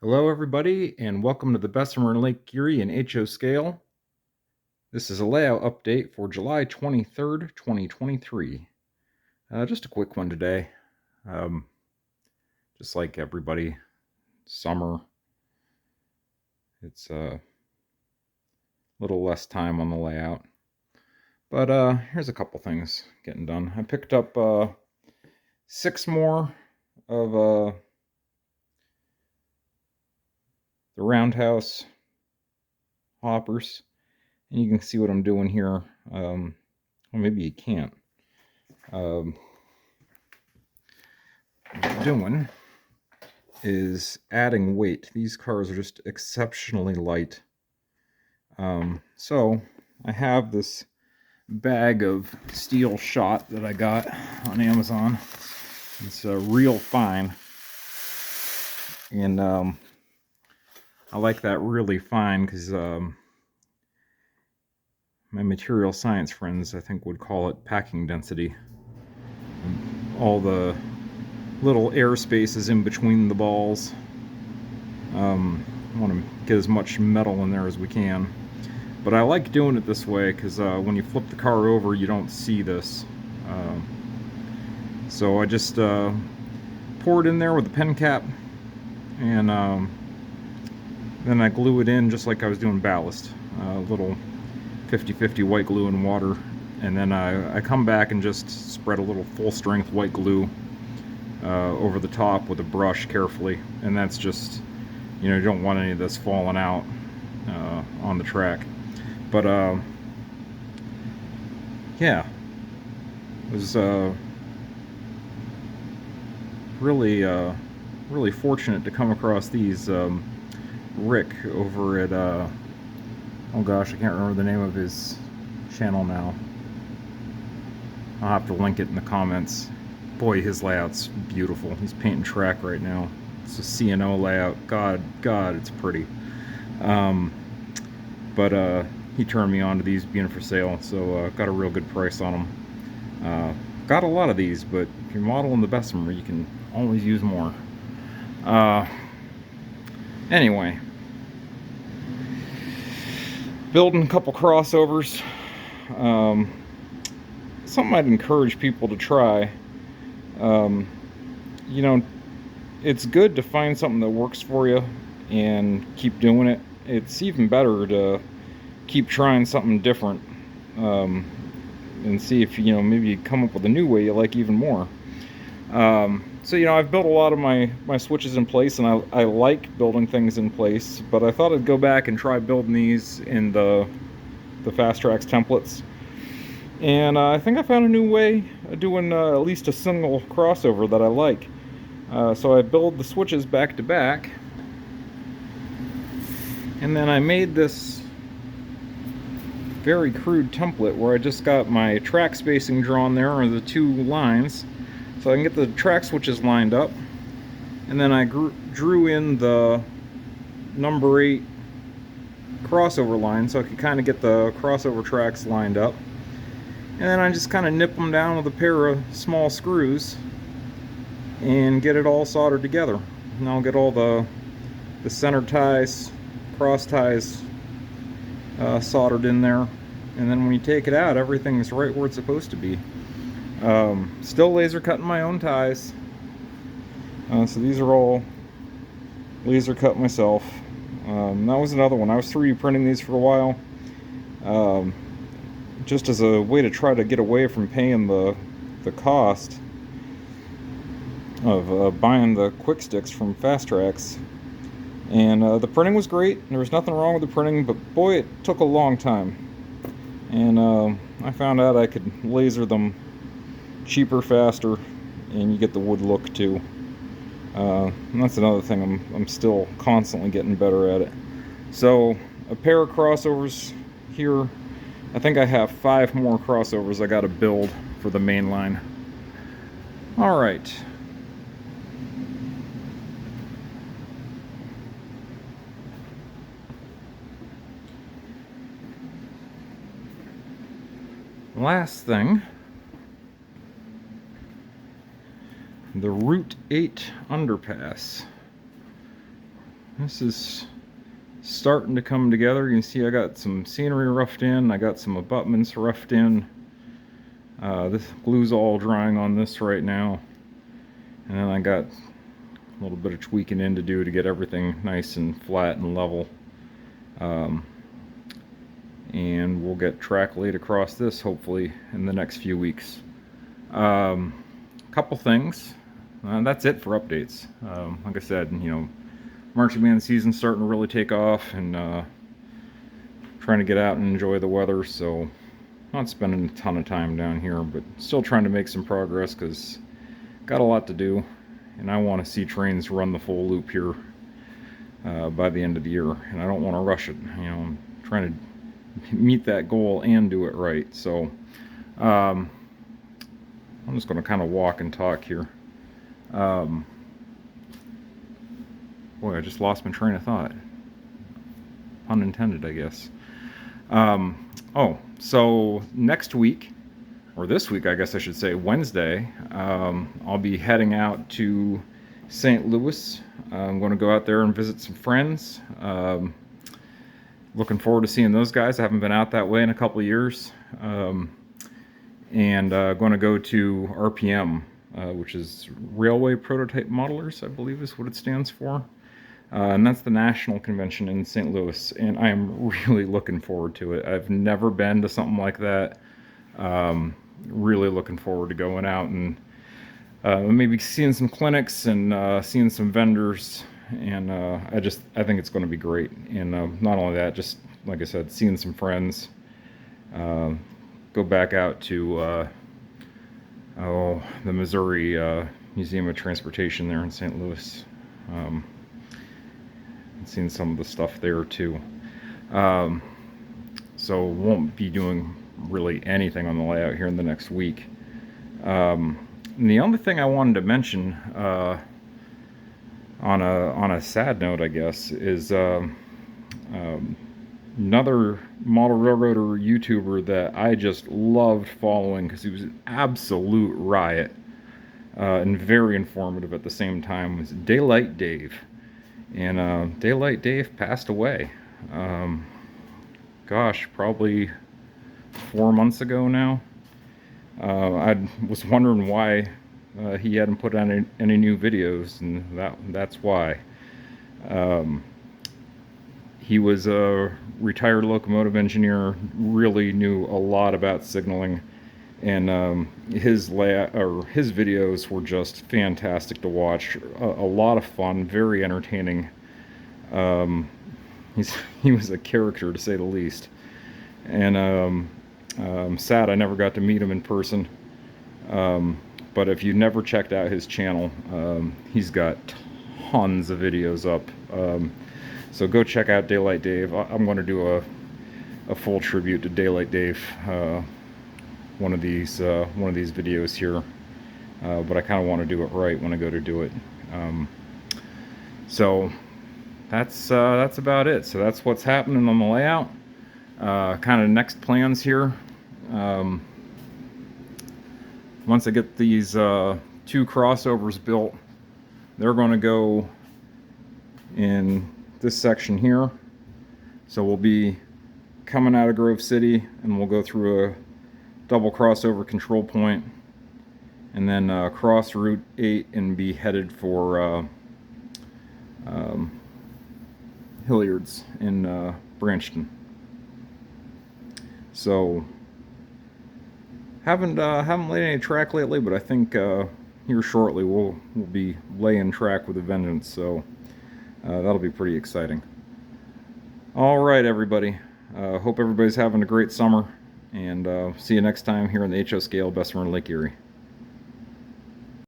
Hello, everybody, and welcome to the Bessemer Lake Erie and HO scale. This is a layout update for July 23rd, 2023. Just a quick one today. Just like everybody, summer. It's a little less time on the layout. But here's a couple things getting done. I picked up 6 more of the roundhouse hoppers. And you can see what I'm doing here. Well, maybe you can't. What I'm doing is adding weight. These cars are just exceptionally light. So I have this bag of steel shot that I got on Amazon. It's real fine. And I like that really fine because my material science friends, I think, would call it packing density. And all the little air spaces in between the balls. I want to get as much metal in there as we can. But I like doing it this way because when you flip the car over, you don't see this. So I just pour it in there with the pen cap, and then I glue it in just like I was doing ballast. A little 50-50 white glue and water. And then I come back and just spread a little full-strength white glue over the top with a brush carefully. And that's just, you don't want any of this falling out on the track. But yeah, it was really fortunate to come across these. Rick over at oh gosh, I can't remember the name of his channel now. I'll have to link it in the comments. Boy, his layout's beautiful. He's painting track right now. It's a C&O layout. God, it's pretty. But he turned me on to these being for sale, so got a real good price on them. Got a lot of these, but if you're modeling the Bessemer, you can always use more. Anyway, building a couple crossovers. Something I'd encourage people to try. It's good to find something that works for you and keep doing it. It's even better to keep trying something different and see if maybe you come up with a new way you like even more. So I've built a lot of my switches in place, and I like building things in place, but I thought I'd go back and try building these in the Fastrax templates. And I think I found a new way of doing at least a single crossover that I like. So I build the switches back to back, and then I made this very crude template where I just got my track spacing drawn there, or the 2 lines, so I can get the track switches lined up. And then I drew in the number 8 crossover line so I could kind of get the crossover tracks lined up. And then I just kind of nip them down with a pair of small screws and get it all soldered together. And I'll get all the center ties, cross ties soldered in there. And then when you take it out, everything's right where it's supposed to be. Still laser cutting my own ties. So these are all laser cut myself. That was another one. I was 3D printing these for a while. Just as a way to try to get away from paying the cost of buying the quick sticks from Fastrax. And the printing was great. There was nothing wrong with the printing, but boy, it took a long time. And I found out I could laser them cheaper, faster, and you get the wood look too. And that's another thing. I'm still constantly getting better at it. So a pair of crossovers here. I think I have 5 more crossovers I got to build for the main line. All right. Last thing, the Route 8 underpass. this is starting to come together. You can see I got some scenery roughed in, I got some abutments roughed in. This glue's all drying on this right now, and then I got a little bit of tweaking in to do to get everything nice and flat and level. And we'll get track laid across this hopefully in the next few weeks. Couple things. That's it for updates. Like I said, you know, marching band season's starting to really take off, and trying to get out and enjoy the weather, so not spending a ton of time down here, but still trying to make some progress because got a lot to do, and I want to see trains run the full loop here by the end of the year, and I don't want to rush it. You know, I'm trying to meet that goal and do it right. So I'm just going to kind of walk and talk here. Boy, I just lost my train of thought. Pun intended, I guess. Oh, so next week, or this week, I guess I should say, Wednesday, I'll be heading out to St. Louis. I'm going to go out there and visit some friends. Looking forward to seeing those guys. I haven't been out that way in a couple of years. And going to go to RPM, which is Railway Prototype Modelers, I believe is what it stands for. And that's the national convention in St. Louis, and I am really looking forward to it. I've never been to something like that. Really looking forward to going out and maybe seeing some clinics and seeing some vendors, and I think it's going to be great. And not only that, just like I said, seeing some friends. Go back out to the Missouri Museum of Transportation there in St. Louis. Seen some of the stuff there too. So won't be doing really anything on the layout here in the next week. And the only thing I wanted to mention on a sad note, I guess, is another model railroader YouTuber that I just loved following because he was an absolute riot and very informative at the same time, was Daylight Dave. And Daylight Dave passed away. Gosh, probably 4 months ago now. I was wondering why he hadn't put on any new videos, and that's why. He was a retired locomotive engineer, really knew a lot about signaling, and his videos were just fantastic to watch. A lot of fun, very entertaining. He was a character, to say the least. And I'm sad I never got to meet him in person. But if you never checked out his channel, he's got tons of videos up. So go check out Daylight Dave. I'm going to do a full tribute to Daylight Dave. One of these videos here, but I kind of want to do it right when I go to do it. So that's about it. So that's what's happening on the layout. Kind of next plans here. Once I get these 2 crossovers built, they're going to go in this section here. So we'll be coming out of Grove City, and we'll go through a double crossover control point, and then cross Route 8 and be headed for Hilliard's in Branchton. So haven't laid any track lately, but I think here shortly we'll be laying track with a vengeance. So that'll be pretty exciting. All right, everybody. Hope everybody's having a great summer. And see you next time here on the HO Scale, Bessemer and Lake Erie.